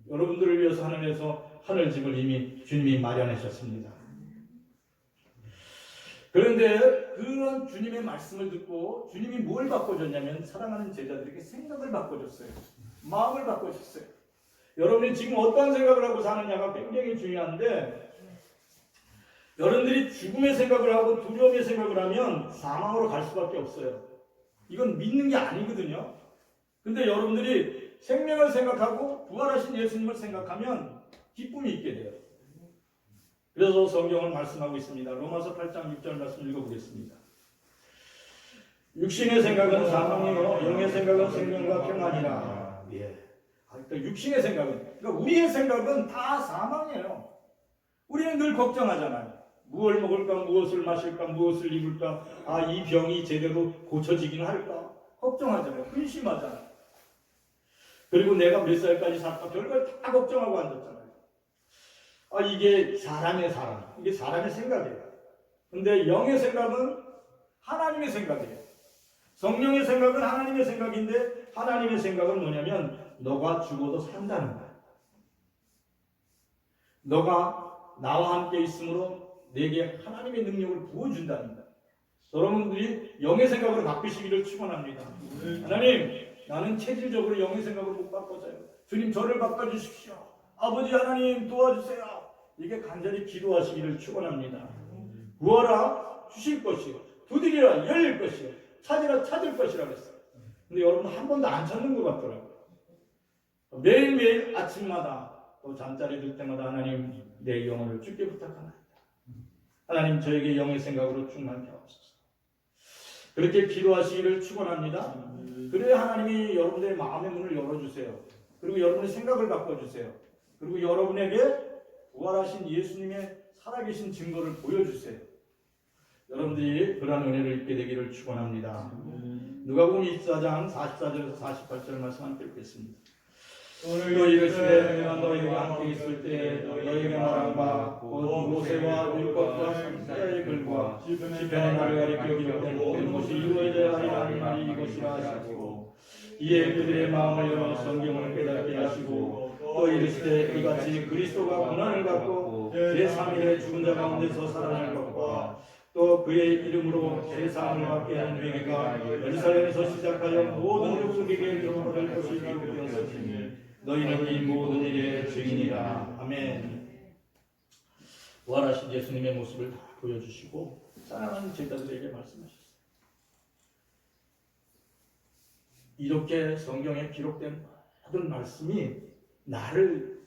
[SPEAKER 1] 여러분들을 위해서 하늘에서 하늘집을 이미 주님이 마련하셨습니다. 그런데 그런 주님의 말씀을 듣고 주님이 뭘 바꿔줬냐면 사랑하는 제자들에게 생각을 바꿔줬어요. 마음을 바꿔줬어요. 여러분이 지금 어떤 생각을 하고 사느냐가 굉장히 중요한데 여러분들이 죽음의 생각을 하고 두려움의 생각을 하면 사망으로 갈 수밖에 없어요. 이건 믿는 게 아니거든요. 근데 여러분들이 생명을 생각하고 부활하신 예수님을 생각하면 기쁨이 있게 돼요. 그래서 성경을 말씀하고 있습니다. 로마서 8장 6절 말씀 읽어보겠습니다. 육신의 생각은 사망이요 영의 생각은 생명과 평안이라. 예. 그러니까 육신의 생각은, 그러니까 우리의 생각은 다 사망이에요. 우리는 늘 걱정하잖아요. 무엇을 먹을까, 무엇을 마실까, 무엇을 입을까, 이 병이 제대로 고쳐지긴 할까 걱정하잖아요. 근심하잖아요. 그리고 내가 몇 살까지 살까 별걸 다 걱정하고 앉았잖아요. 이게 사람의 이게 사람의 생각이에요. 근데 영의 생각은 하나님의 생각이에요. 성령의 생각은 하나님의 생각인데, 하나님의 생각은 뭐냐면 너가 죽어도 산다는 거야. 너가 나와 함께 있으므로 내게 하나님의 능력을 부어준다는 거야. 여러분들이 영의 생각으로 바꾸시기를 축원합니다. 하나님, 나는 체질적으로 영의 생각으로 못 바꿔져요. 주님, 저를 바꿔주십시오. 아버지 하나님 도와주세요. 이게 간절히 기도하시기를 축원합니다. 구하라 주실 것이요, 두드리라 열릴 것이요, 찾으라 찾을 것이라고 했어요. 근데 여러분 한 번도 안 찾는 것 같더라고요. 매일매일 아침마다 또 잠자리 들 때마다 하나님, 내 영혼을 주께 부탁합니다. 하나님, 저에게 영의 생각으로 충만케 하옵소서. 그렇게 기도하시기를 축원합니다. 그래야 하나님이 여러분들의 마음의 문을 열어주세요. 그리고 여러분의 생각을 바꿔주세요. 그리고 여러분에게 부활하신 예수님의 살아계신 증거를 보여주세요. 여러분들이 그러한 은혜를 입게 되기를 축원합니다. 누가복음 24장 44절에서 48절 말씀 함께 읽겠습니다. 너희를 시대 내가 너희와 함께 있을 때 너희에게 말한 바 곧 모세와 율법과 선지자의 글과 시편의 날을 가리켜 기록된 모든 것이 이루어져야 하리라는 말이 이것이라 하시고, 이에 그들의 마음을 열어 성경을 깨닫게 하시고, 또 이르시되 이같이 그리스도가 고난을 받고 제3일에 죽은 자 가운데서 살아날 것과 또 그의 이름으로 제사함을 받게 하는 회개가 예루살렘에서 시작하여 모든 족속에게 전파될 것이 기록되었으니 너희는 이 모든 일의 증인이라. 아멘. 부활하신 예수님의 모습을 다 보여주시고 사랑하는 제자들에게 말씀하셨어요. 이렇게 성경에 기록된 모든 말씀이 나를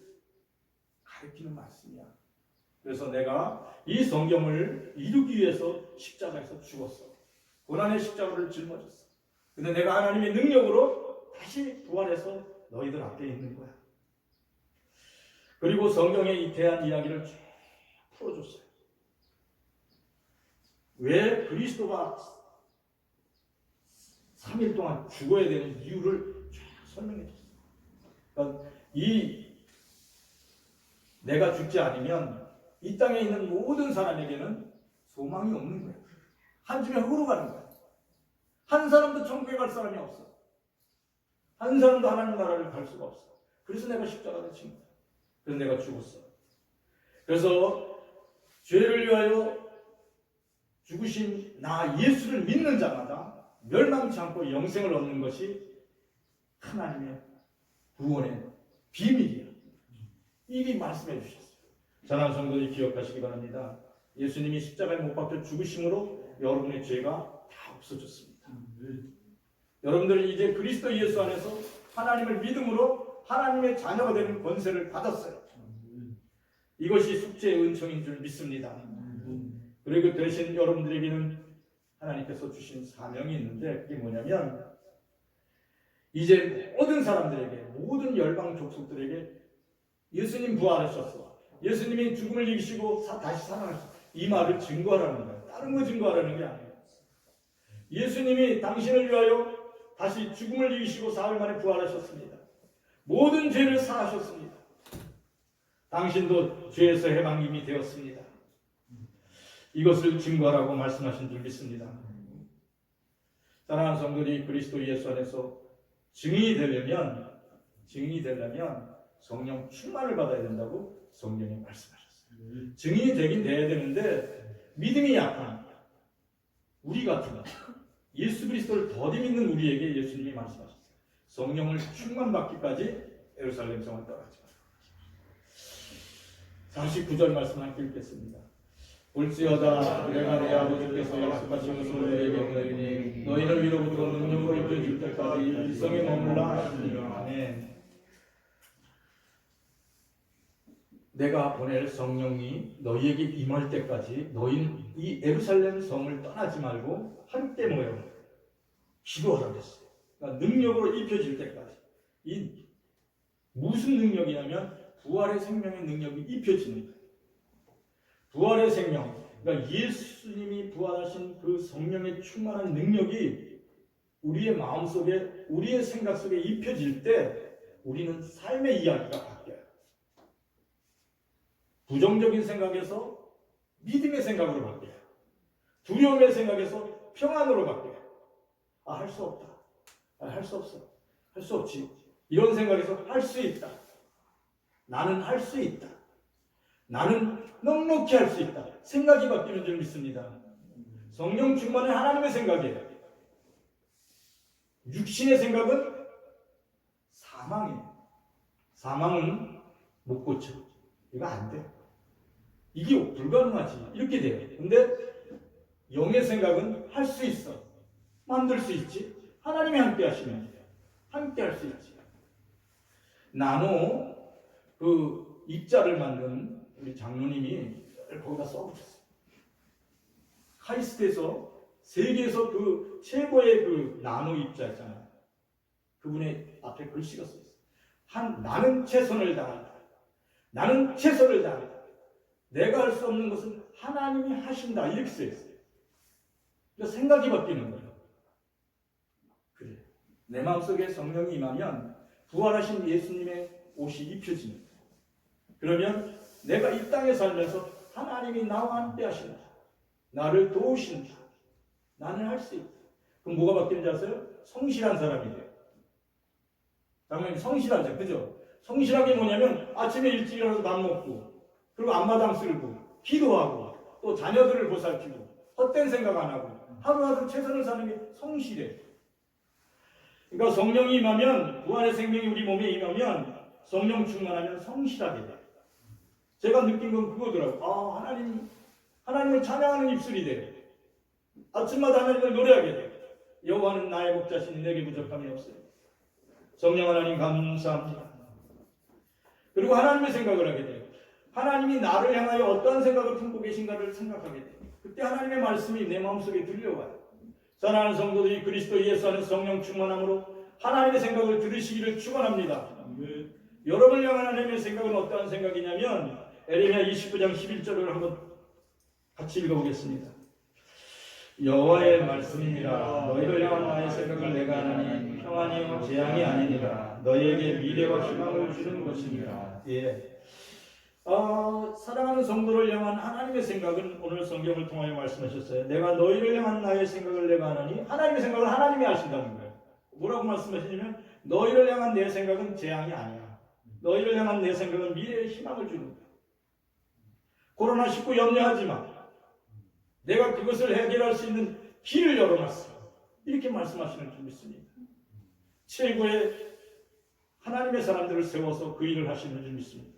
[SPEAKER 1] 가리키는 말씀이야. 그래서 내가 이 성경을 이루기 위해서 십자가에서 죽었어. 고난의 십자가를 짊어졌어. 근데 내가 하나님의 능력으로 다시 부활해서 너희들 앞에 있는 거야. 그리고 성경의 이 대한 이야기를 쭉 풀어줬어요. 왜 그리스도가 3일 동안 죽어야 되는 이유를 쭉 설명해 줬어요. 그러니까 내가 죽지 않으면 이 땅에 있는 모든 사람에게는 소망이 없는 거야. 한 줌의 흙으로 가는 거야. 한 사람도 천국에 갈 사람이 없어. 한 사람도 하나님 나라를 갈 수가 없어. 그래서 내가 십자가를 친 거야. 그래서 내가 죽었어. 그래서 죄를 위하여 죽으신 나 예수를 믿는 자마다 멸망치 않고 영생을 얻는 것이 하나님의 구원의 비밀이야. 이게 말씀해 주셨어요. 사랑하는 성도들이 기억하시기 바랍니다. 예수님이 십자가에 못 박혀 죽으심으로 여러분의 죄가 다 없어졌습니다. 여러분들은 이제 그리스도 예수 안에서 하나님을 믿음으로 하나님의 자녀가 되는 권세를 받았어요. 이것이 숙제의 은총인 줄 믿습니다. 그리고 대신 여러분들에게는 하나님께서 주신 사명이 있는데, 그게 뭐냐면 이제 모든 사람들에게, 모든 열방 족속들에게 예수님 부활하셨어, 예수님이 죽음을 이기시고 다시 살아나셨어, 이 말을 증거하라는 거예요. 다른 거 증거하라는 게 아니에요. 예수님이 당신을 위하여 다시 죽음을 이기시고 사흘 만에 부활하셨습니다. 모든 죄를 사하셨습니다. 당신도 죄에서 해방님이 되었습니다. 이것을 증거하라고 말씀하신 줄 믿습니다. 사랑하는 성도들이 그리스도 예수 안에서 증인이 되려면 성령 충만을 받아야 된다고 성경에 말씀하셨어요. 증인이 되긴 돼야 되는데 믿음이 약한 우리 같은 예수 그리스도를 더디 믿는 우리에게 예수님이 말씀하셨어요. 성령을 충만받기까지 예루살렘 성을 떠나지 마라. 49절 말씀 함께 읽겠습니다. 볼지어다 내가 내 아버지께서 약속하신 것을 너희에게 보내니 너희는 위로부터 능력으로 입혀질 때까지 일성에 머물라 하시니라. 아멘. 내가 보낼 성령이 너희에게 임할 때까지 너희는 이 예루살렘 성을 떠나지 말고 함께 모여 기도하라 그랬어요. 그러니까 능력으로 입혀질 때까지. 이 무슨 능력이냐면 부활의 생명의 능력이 입혀지는 거예요. 부활의 생명, 그러니까 예수님이 부활하신 그 성령의 충만한 능력이 우리의 마음속에, 우리의 생각 속에 입혀질 때 우리는 삶의 이야기가 바뀌어요. 부정적인 생각에서 믿음의 생각으로 바뀌어요. 두려움의 생각에서 평안으로 바뀌어요. 아, 할 수 없다. 아, 할 수 없어. 할 수 없지. 이런 생각에서 할 수 있다. 나는 할 수 있다. 나는 넉넉히 할 수 있다. 생각이 바뀌는 줄 믿습니다. 성령 충만은 하나님의 생각이에요. 육신의 생각은 사망이에요. 사망은 못 고쳐. 이거 안 돼. 이게 불가능하지. 이렇게 돼요. 근데 영의 생각은 할 수 있어. 만들 수 있지. 하나님이 함께 하시면 함께 할 수 있지. 나노 그 입자를 만든 우리 장로님이 거기다 써붙였어요. 카이스트에서 세계에서 그 최고의 그 나노 입자 있잖아요. 그분의 앞에 글씨가 써 있어요. 나는 최선을 다한다. 나는 최선을 다한다. 내가 할 수 없는 것은 하나님이 하신다. 이렇게 써 있어요. 그러니까 생각이 바뀌는 거예요. 그래. 내 마음속에 성령이 임하면 부활하신 예수님의 옷이 입혀지는 거예요. 그러면 내가 이 땅에 살면서 하나님이 나와 함께 하신다. 나를 도우신다. 나는 할 수 있다. 그럼 뭐가 바뀌는지 아세요? 성실한 사람이 돼요. 당연히 성실하죠. 그죠? 성실한 게 뭐냐면 아침에 일찍 일어나서 밥 먹고 그리고 앞마당 쓸고 기도하고 또 자녀들을 보살피고 헛된 생각 안 하고 하루하루 최선을 사는 게 성실해. 그러니까 성령이 임하면 부활의 생명이 우리 몸에 임하면 성령 충만하면 성실하게 돼. 제가 느낀 건 그거더라고요. 아, 하나님을 찬양하는 입술이 돼. 아침마다 하나님을 노래하게 돼. 여호와는 나의 목자시니 내게 부족함이 없어요. 성령 하나님 감사합니다. 그리고 하나님의 생각을 하게 돼요. 하나님이 나를 향하여 어떠한 생각을 품고 계신가를 생각하게 돼요. 그때 하나님의 말씀이 내 마음속에 들려와요. 사랑하는 성도들이 그리스도 예수 안에 성령 충만함으로 하나님의 생각을 들으시기를 축원합니다. 여러분을 향한 하나님의 생각은 어떠한 생각이냐면 에레미야 29장 11절을 한번 같이 읽어보겠습니다. 여호와의 말씀이니라. 너희를 향한 나의 생각을 내가 하나니 평안이요 재앙이 아니니라. 너희에게 미래와 희망을 주는 것이니라. 예. 사랑하는 성도를 향한 하나님의 생각은 오늘 성경을 통하여 말씀하셨어요. 내가 너희를 향한 나의 생각을 내가 하나니 하나님의 생각을 하나님이 하신다는 거예요. 뭐라고 말씀하시냐면 너희를 향한 내 생각은 재앙이 아니야. 너희를 향한 내 생각은 미래의 희망을 주는 거야. 코로나19 염려하지 마. 내가 그것을 해결할 수 있는 길을 열어놨어. 이렇게 말씀하시는 줄 믿습니다. 최고의 하나님의 사람들을 세워서 그 일을 하시는 줄 믿습니다.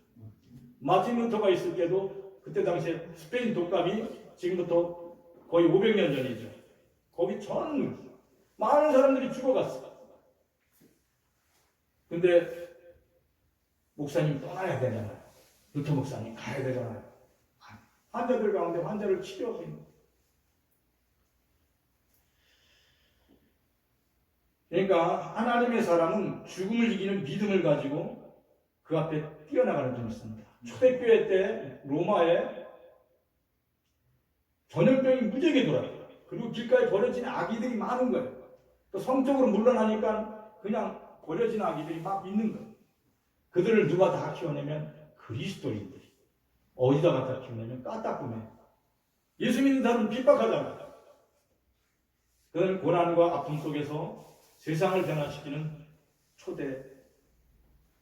[SPEAKER 1] 마틴 루터가 있을 때도 그때 당시에 스페인 독감이 지금부터 거의 500년 전이죠. 거기 전 많은 사람들이 죽어갔어. 근데 목사님 떠나야 되잖아요. 루터 목사님 가야 되잖아요. 환자들 가운데 환자를 치료하고 있는 거예요. 그러니까 하나님의 사람은 죽음을 이기는 믿음을 가지고 그 앞에 뛰어나가는 줄 믿습니다. 초대교회 때 로마에 전염병이 무지하게 돌아요. 그리고 길가에 버려진 아기들이 많은 거예요. 또 성적으로 물러나니까 그냥 버려진 아기들이 막 있는 거예요. 그들을 누가 다 키워내면 그리스도인들이. 어디다 갖다 키우냐면 까딱구매. 예수 믿는 사람은 핍박하잖아요. 그는 고난과 아픔 속에서 세상을 변화시키는 초대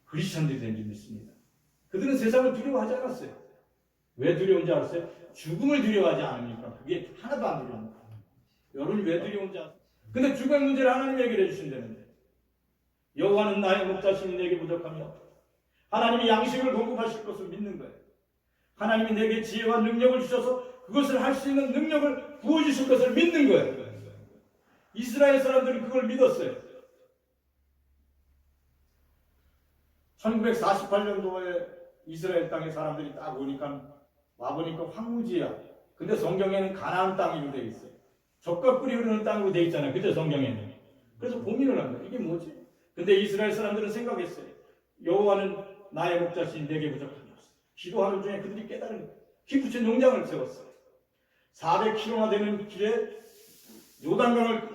[SPEAKER 1] 그리스천들이 된 줄 믿습니다. 그들은 세상을 두려워하지 않았어요. 왜 두려운지 알았어요? 죽음을 두려워하지 않으니까. 그게 하나도 안 두려워합니다. 여러분이 왜 두려운지 아세요? 근데 죽음의 문제를 하나님이 해결해 주신다는데 여호와는 나의 목자시니 내게 부족함이 없다. 하나님이 양식을 공급하실 것을 믿는 거예요. 하나님이 내게 지혜와 능력을 주셔서 그것을 할 수 있는 능력을 부어주실 것을 믿는 거예요. 이스라엘 사람들은 그걸 믿었어요. 1948년도에 이스라엘 땅에 사람들이 딱 오니까 와보니까 황무지야. 근데 성경에는 가나안 땅이로 되어 있어요. 젖과 꿀이 흐르는 땅으로 되어 있잖아요. 그죠? 성경에는. 그래서 고민을 한 거예요. 이게 뭐지? 근데 이스라엘 사람들은 생각했어요. 여호와는 나의 목자신 내게 부족함이 없어. 기도하는 중에 그들이 깨달은 거예요. 기부천 농장을 세웠어요. 400km나 되는 길에 요단강을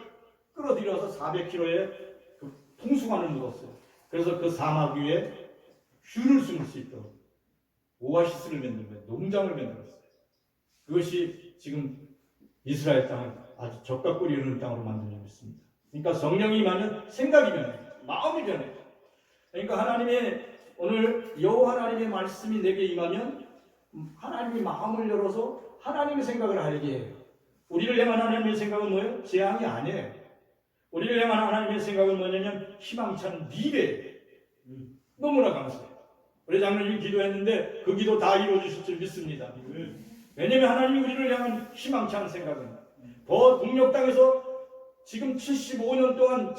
[SPEAKER 1] 끌어들여서 400km의 그 통수관을 묻었어요. 그래서 그 사막 위에 귤을 심을 수 있도록 오아시스를 만든 거예요. 농장을 만들었어요. 그것이 지금 이스라엘 땅을 아주 젖과 꿀이 흐르는 땅으로 만들고 있습니다. 그러니까 성령이 임하면 생각이 변해요. 마음이 변해요. 그러니까 하나님의 오늘 여호와 하나님의 말씀이 내게 임하면 하나님이 마음을 열어서 하나님의 생각을 알게 해요. 우리를 향한 하나님의 생각은 뭐예요? 재앙이 아니에요. 우리를 향한 하나님의 생각은 뭐냐면 희망찬 미래예요. 너무나 감사해요. 우리 장로님이 기도했는데 그 기도 다 이루어주실 줄 믿습니다. 왜냐하면 하나님이 우리를 향한 희망찬 생각은 동력 땅에서 지금 75년 동안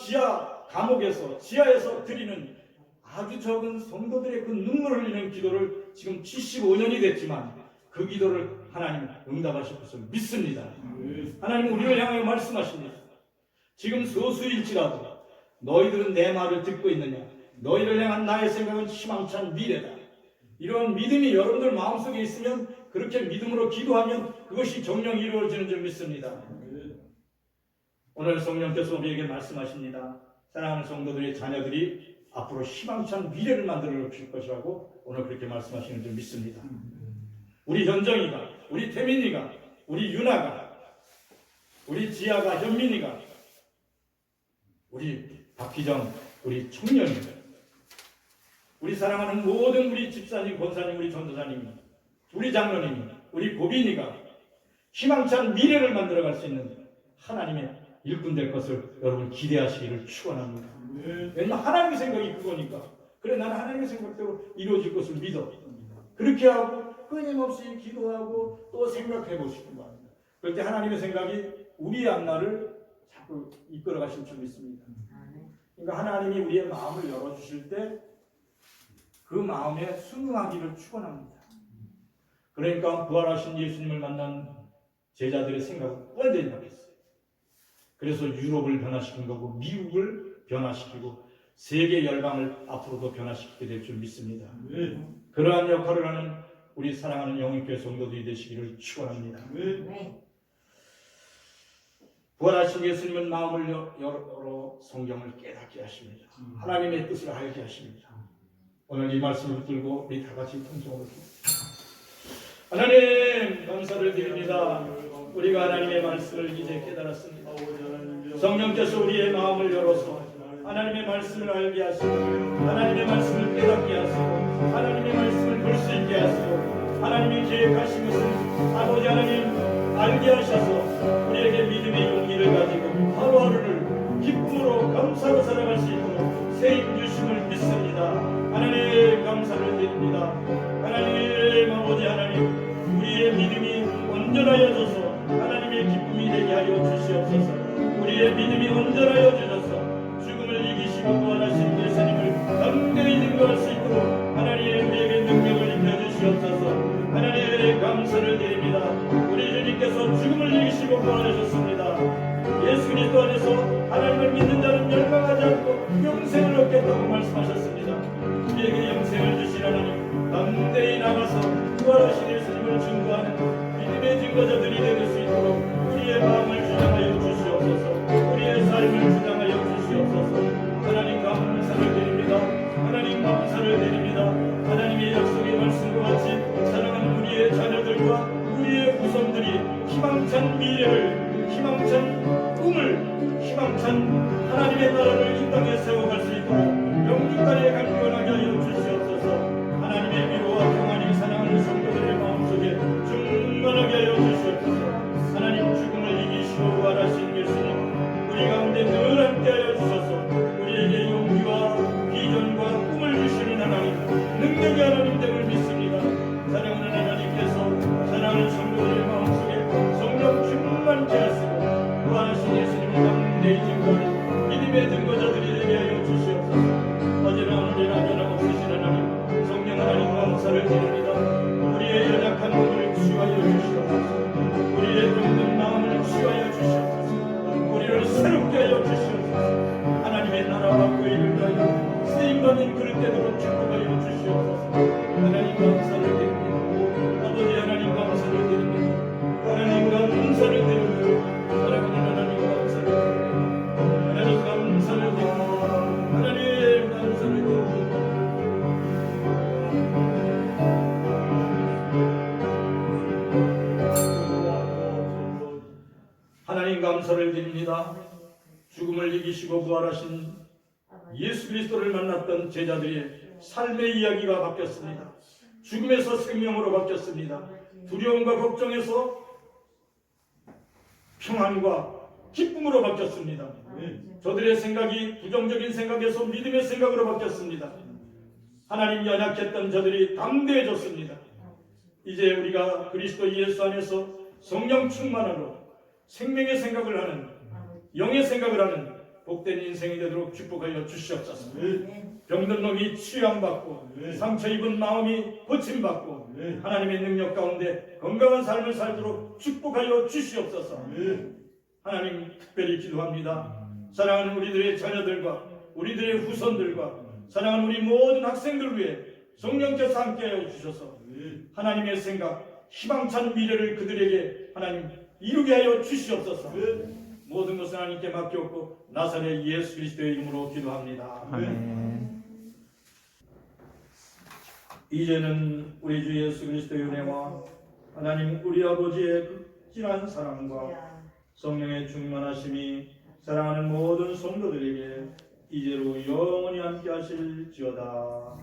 [SPEAKER 1] 감옥에서 지하에서 드리는 아주 적은 성도들의 그 눈물을 흘리는 기도를 지금 75년이 됐지만 그 기도를 하나님 응답하실 것을 믿습니다. 하나님 우리를 향하여 말씀하십니다. 지금 소수일지라도 너희들은 내 말을 듣고 있느냐? 너희를 향한 나의 생각은 희망찬 미래다. 이런 믿음이 여러분들 마음속에 있으면 그렇게 믿음으로 기도하면 그것이 정령 이루어지는 줄 믿습니다. 오늘 성령께서 우리에게 말씀하십니다. 사랑하는 성도들의 자녀들이 앞으로 희망찬 미래를 만들어 놓으실 것이라고 오늘 그렇게 말씀하시는 줄 믿습니다. 우리 현정이가, 우리 태민이가, 우리 유나가, 우리 지아가, 현민이가, 우리 박희정, 우리 청년이가, 우리 사랑하는 모든 우리 집사님, 권사님, 우리 전도사님, 우리 장로님, 우리 고빈이가 희망찬 미래를 만들어갈 수 있는 하나님의 일꾼 될 것을 여러분 기대하시기를 축원합니다. 왜냐하면 하나님의 생각이 그거니까. 그래 나는 하나님의 생각대로 이루어질 것을 믿어. 그렇게 하고 끊임없이 기도하고 또 생각해 보시기 바랍니다. 그럴 때 하나님의 생각이 우리의 앞날을 자꾸 이끌어 가실 줄 믿습니다. 그러니까 하나님이 우리의 마음을 열어주실 때 그 마음에 순응하기를 축원합니다. 그러니까 부활하신 예수님을 만난 제자들의 생각은 완전히 바뀌었어요. 그래서 유럽을 변화시킨 거고 미국을 변화시키고 세계 열방을 앞으로도 변화시키게 될 줄 믿습니다. 그러한 역할을 하는 우리 사랑하는 영혼교회 성도들이 되시기를 축원합니다. 부활하신 예수님은 마음을 열어 성경을 깨닫게 하십니다. 하나님의 뜻을 알게 하십니다. 오늘 이 말씀을 붙들고 우리 다 같이 통성으로 하나님 감사를 드립니다. 우리가 하나님의 말씀을 이제 깨달았습니다. 성령께서 우리의 마음을 열어서 하나님의 말씀을 알게 하시고 하나님의 말씀을 깨닫게 하시고 하나님의 말씀을 볼 수 있게 하시고 하나님이 계획하신 것을 아버지 하나님 알게 하셔서 우리에게 믿음의 용기를 가지고 하루하루를 기쁨으로 감사로 살아갈 수 있도록 세임 주심을 믿습니다. 하나님 감사를 드립니다. 하나님 아버지 하나님 우리의 믿음이 온전하여져서 하나님의 기쁨이 되게 하여 주시옵소서. 우리의 믿음이 온전하여 주셔서 죽음을 이기시고 부활하신 예수님을 담대히 증거할 수 있도록 하나님 우리에게 능력을 입혀주시옵소서. 하나님 감사를 드립니다. 우리 주님께서 죽음을 이기시고 부활하셨습니다. 예수 그리스도 안에서 하나님을 믿는 자는 멸망하지 않고 영생을 얻겠다고 말씀하셨습니다. 우리에게 영생을 주신 하나님 담대히 나가서 부활하신 예수님을 증거하는 믿음의 증거자들이 될 수 있도록 우리의 마음을 주장하여 주시옵소서. 우리의 삶을 주장하여 주시옵소서. 하나님 감사를 드립니다. 하나님 감사를 드립니다. 하나님의 약속의 말씀과 같이 사랑하는 우리의 자녀들과 우리의 후손들이 희망찬 미래를 희망찬 꿈을 희망찬 하나님의 나라를 이 땅에 세워갈 수 있도록 영주까지 강건하게 하여 주시옵소서. 하나님의 위로와 평안이 사랑하는 성도들의 마음속에 충만하게 하여 주시옵소서. 하나님 죽음을 이기시고 부활하신 예수님 우리 가운데 늘 함께하여 주셔서 우리에게 용기와 비전과 꿈을 주시는 하나님 능력의 하나님 됨을 믿습니다. 사랑하는 하나님께서 사랑하는 성도들의 마음속에 가운데 증거를 믿음의 증거자들이 되게 하여 주시옵소서. 어제나 오늘이나 변함없으신 하나님, 성령 하나님 감사를 드립니다. 우리의 연약한 몸을 치유하여 주시옵소서. 우리의 병든 마음을 치유하여 주시옵소서. 우리를 새롭게 하여 주시옵소서. 하나님의 나라와 그 일을 위하여 쓰임받는 그릇 되도록 축복하여 주시옵소서. 하나님 감사를 드립니다. 아버지 하나님 감사를 드립니다. 하나님 감사를 드립니다. 사랑하는 하나님 감사를 드립니다. 하나님 감사를 드립니다. 하나님 감사를 드립니다. 하나님 감사를 드립니다. 죽음을 이기시고 부활하신 예수 그리스도를 만났던 제자들의 삶의 이야기가 바뀌었습니다. 죽음에서 생명으로 바뀌었습니다. 두려움과 걱정에서 평안과 기쁨으로 바뀌었습니다. 저들의 생각이 부정적인 생각에서 믿음의 생각으로 바뀌었습니다. 하나님 연약했던 저들이 담대해졌습니다. 이제 우리가 그리스도 예수 안에서 성령 충만으로 생명의 생각을 하는, 영의 생각을 하는 복된 인생이 되도록 축복하여 주시옵소서. 병든 놈이 치유함받고 상처 입은 마음이 고침받고 하나님의 능력 가운데 건강한 삶을 살도록 축복하여 주시옵소서. 하나님 특별히 기도합니다. 사랑하는 우리들의 자녀들과 우리들의 후손들과 사랑하는 우리 모든 학생들 위해 성령께서 함께하여 주셔서 하나님의 생각, 희망찬 미래를 그들에게 하나님 이루게 하여 주시옵소서. 모든 것을 하나님께 맡겼고 나사렛 예수 그리스도의 이름으로 기도합니다.
[SPEAKER 2] 아멘.
[SPEAKER 1] 이제는 우리 주 예수 그리스도의 은혜와 하나님 우리 아버지의 극진한 사랑과 성령의 충만하심이 사랑하는 모든 성도들에게 이제로 영원히 함께 하실지어다.